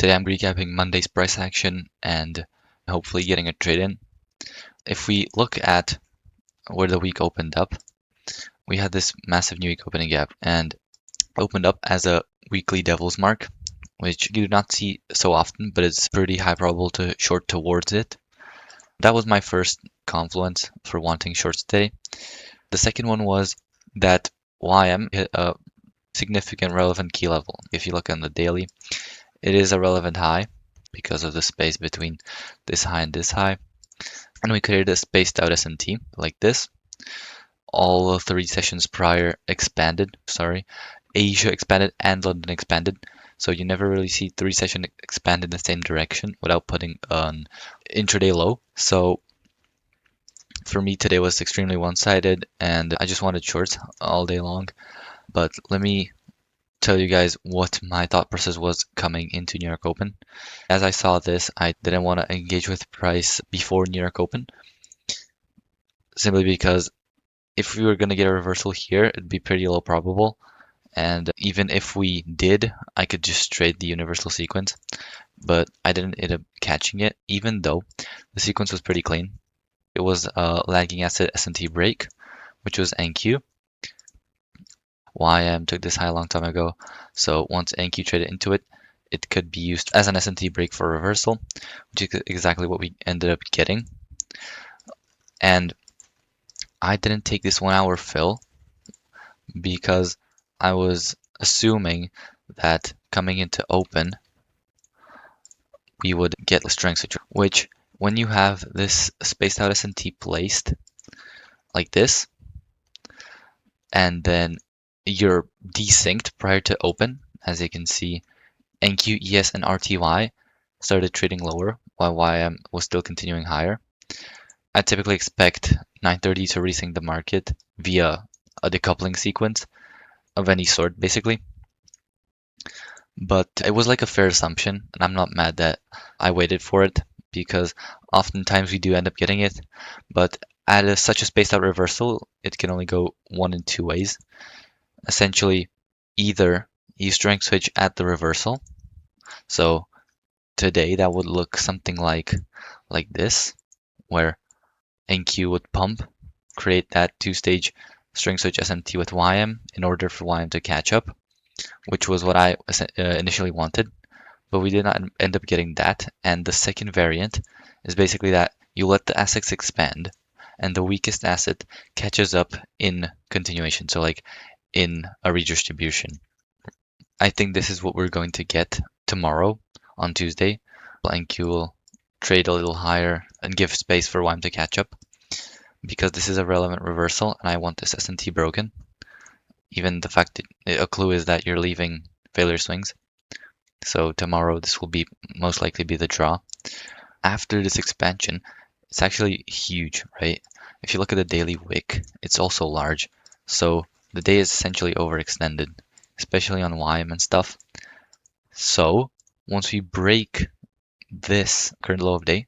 Today I'm recapping Monday's price action and hopefully getting a trade in. If we look at where the week opened up, we had this massive new week opening gap and opened up as a weekly devil's mark, which you do not see so often, but it's pretty high probable to short towards it. That was my first confluence for wanting shorts today. The second one was that YM hit a significant relevant key level. If you look on the daily, it is a relevant high because of the space between this high and this high. And we created a spaced out S&T like this. All 3 sessions prior expanded, Asia expanded and London expanded. So you never really see 3 sessions expand in the same direction without putting an intraday low. So for me today was extremely one-sided and I just wanted shorts all day long. But let me tell you guys what my thought process was coming into New York Open. As I saw this, I didn't want to engage with price before New York Open, simply because if we were going to get a reversal here, it'd be pretty low probable. And even if we did, I could just trade the universal sequence, but I didn't end up catching it, even though the sequence was pretty clean. It was a lagging asset S&T break, which was NQ. YM took this high a long time ago, so once NQ traded into it, it could be used as an S&T break for reversal, which is exactly what we ended up getting. And I didn't take this 1 hour fill because I was assuming that coming into open, we would get the strength switch, which when you have this spaced out S&T placed like this, and then you're desynced prior to open, as you can see, NQ, ES, and RTY started trading lower while YM was still continuing higher. I typically expect 930 to resync the market via a decoupling sequence of any sort, basically. But it was like a fair assumption, and I'm not mad that I waited for it because oftentimes we do end up getting it. But at such a spaced out reversal, it can only go one in 2 ways. Essentially, either you strength switch at the reversal. So today that would look something like this, where NQ would pump, create that 2-stage strength switch S&T with YM in order for YM to catch up, which was what I initially wanted, but we did not end up getting that. And the second variant is basically that you let the assets expand and the weakest asset catches up in continuation, so like in a redistribution. I think this is what we're going to get tomorrow on Tuesday. NQ will trade a little higher and give space for YM to catch up because this is a relevant reversal and I want this S&T broken. Even the fact that a clue is that you're leaving failure swings. So tomorrow this will be most likely be the draw. After this expansion, it's actually huge, right? If you look at the daily wick, it's also large. So the day is essentially overextended, especially on YM and stuff. So once we break this current low of day,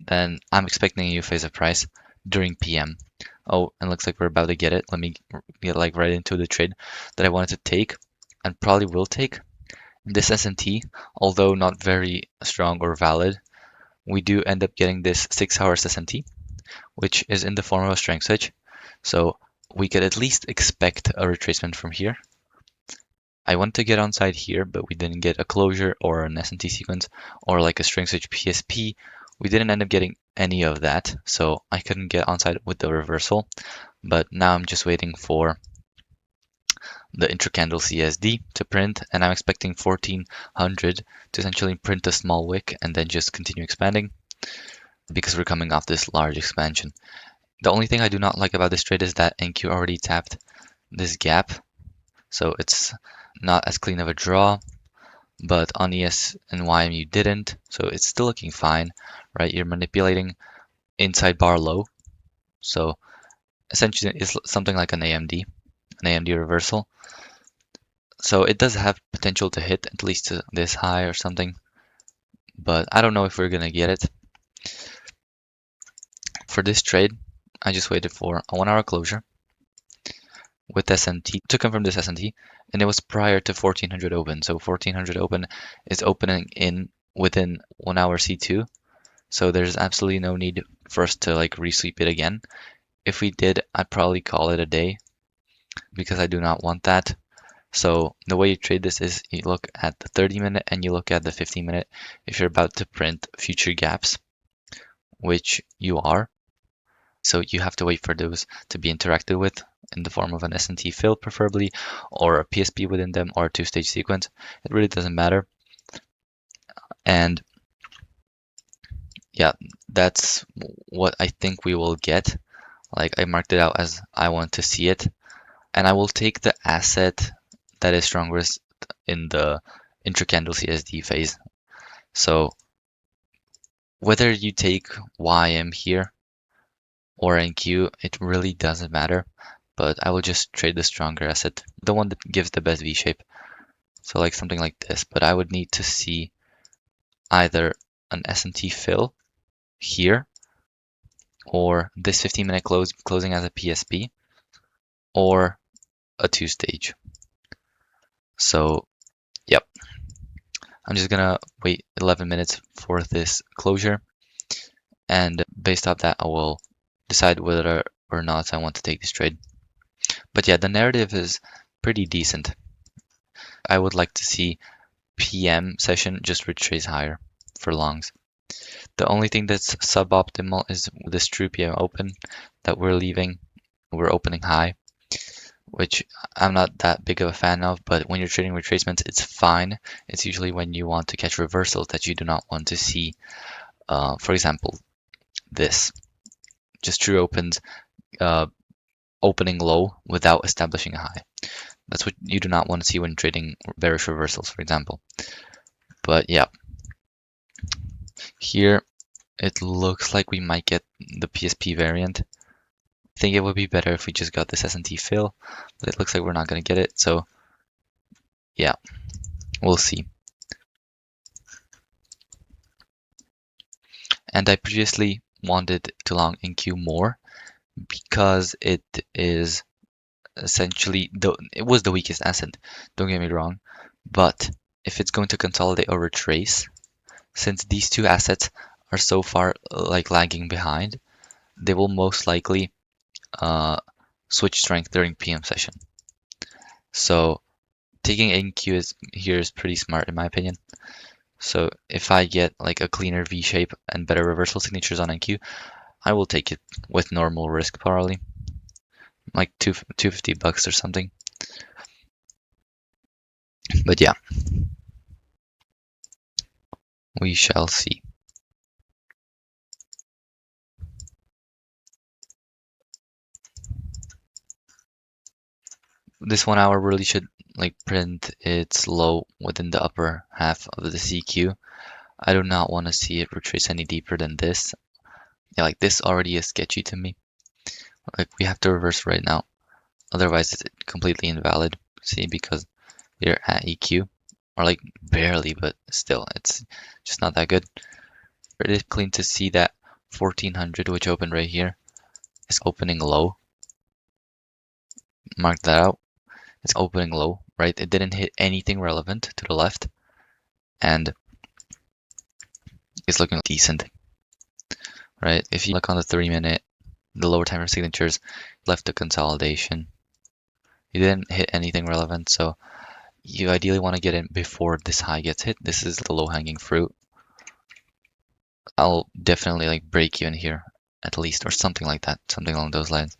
then I'm expecting a new phase of price during PM. Oh, and looks like we're about to get it. Let me get like right into the trade that I wanted to take and probably will take. This S&T, although not very strong or valid, we do end up getting this 6 hours S&T, which is in the form of a strength switch. So we could at least expect a retracement from here. I want to get onside here, but we didn't get a closure or an S&T sequence or like a strength switch PSP. We didn't end up getting any of that, so I couldn't get onside with the reversal. But now I'm just waiting for the intracandle CSD to print, and I'm expecting 1400 to essentially print a small wick and then just continue expanding because we're coming off this large expansion. The only thing I do not like about this trade is that NQ already tapped this gap, so it's not as clean of a draw, but on ES and YM you didn't, so it's still looking fine, right? You're manipulating inside bar low, so essentially it's something like an AMD reversal. So it does have potential to hit at least to this high or something, but I don't know if we're gonna get it. For this trade, I just waited for a 1 hour closure, with SMT to confirm this SMT, and it was prior to 1400 open. So 1400 open is opening in within 1 hour C2. So there's absolutely no need for us to like resweep it again. If we did, I'd probably call it a day because I do not want that. So the way you trade this is you look at the 30-minute and you look at the 15-minute if you're about to print future gaps, which you are. So you have to wait for those to be interacted with in the form of an SMT fill preferably, or a PSP within them, or a two-stage sequence. It really doesn't matter. And yeah, that's what I think we will get. Like I marked it out as I want to see it. And I will take the asset that is strongest in the intracandle CSD phase. So whether you take YM here or NQ, it really doesn't matter. But I will just trade the stronger asset, the one that gives the best V shape. So like something like this. But I would need to see either an SMT fill here, or this 15-minute closing as a PSP, or a two-stage. So yep, I'm just gonna wait 11 minutes for this closure, and based off that I will decide whether or not I want to take this trade. But yeah, the narrative is pretty decent. I would like to see PM session just retrace higher for longs. The only thing that's suboptimal is this true PM open that we're leaving. We're opening high, which I'm not that big of a fan of, but when you're trading retracements, it's fine. It's usually when you want to catch reversals that you do not want to see. For example, this just true opens opening low without establishing a high. That's what you do not want to see when trading bearish reversals, for example. But yeah, here it looks like we might get the PSP variant. I think it would be better if we just got this S&T fill, but it looks like we're not going to get it. So yeah, we'll see. And I previously wanted to long NQ more because it is essentially, it was the weakest asset, don't get me wrong, but if it's going to consolidate or retrace, since these two assets are so far like lagging behind, they will most likely switch strength during PM session. So taking NQ here is pretty smart in my opinion. So if I get like a cleaner V shape and better reversal signatures on NQ, I will take it with normal risk probably, like $250 or something. But yeah, we shall see. This 1 hour really should like print its low within the upper half of the CQ. I do not want to see it retrace any deeper than this. Yeah, like this already is sketchy to me. Like we have to reverse right now. Otherwise it's completely invalid. See, because you're at EQ. Or like barely, but still, it's just not that good. It is clean to see that 1400, which opened right here, is opening low. Mark that out. It's opening low, right? It didn't hit anything relevant to the left, and it's looking decent, right? If you look on the 3-minute, the lower timer signatures left the consolidation. You didn't hit anything relevant, so you ideally want to get in before this high gets hit. This is the low-hanging fruit. I'll definitely like break you in here at least, or something like that, something along those lines.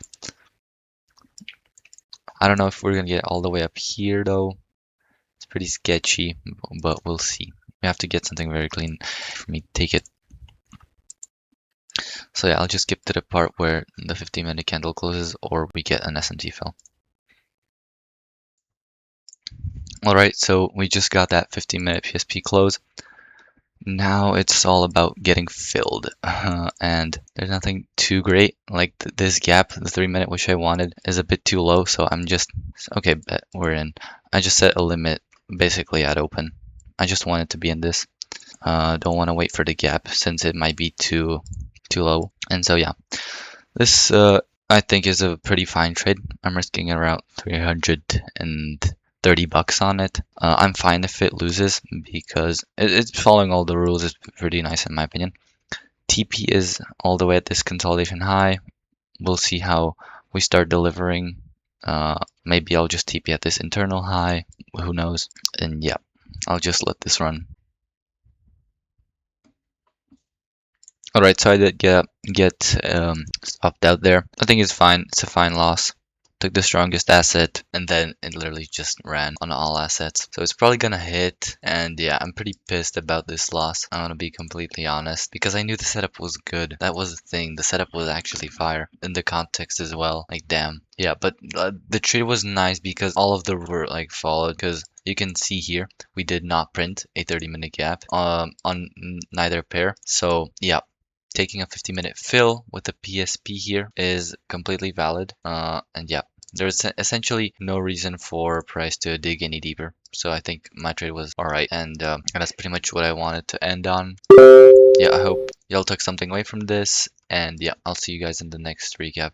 I don't know if we're gonna get all the way up here though. It's pretty sketchy, but we'll see. We have to get something very clean for me to take it. So yeah, I'll just skip to the part where the 15-minute candle closes or we get an S&T fill. Alright, so we just got that 15-minute PSP close. Now it's all about getting filled, and there's nothing too great. Like this gap, the 3-minute, which I wanted, is a bit too low, so I'm just, okay, bet we're in. I just set a limit basically at open. I just want it to be in this. Don't want to wait for the gap since it might be too low. And so yeah, this I think is a pretty fine trade. I'm risking around 330 bucks on it. I'm fine if it loses because it's following all the rules. It's pretty nice in my opinion. TP is all the way at this consolidation high. We'll see how we start delivering. Maybe I'll just TP at this internal high. Who knows? And yeah, I'll just let this run. All right, so I did get stopped out there. I think it's fine. It's a fine loss. Took the strongest asset and then it literally just ran on all assets. So it's probably gonna hit. And yeah, I'm pretty pissed about this loss. I want to be completely honest because I knew the setup was good. That was the thing. The setup was actually fire in the context as well. Like damn. Yeah, but the trade was nice because all of the were like followed because you can see here we did not print a 30-minute gap on neither pair. So yeah, taking a 50-minute fill with a PSP here is completely valid. And yeah, there's essentially no reason for price to dig any deeper. So I think my trade was all right, and that's pretty much what I wanted to end on. Yeah, I hope y'all took something away from this, and yeah, I'll see you guys in the next recap.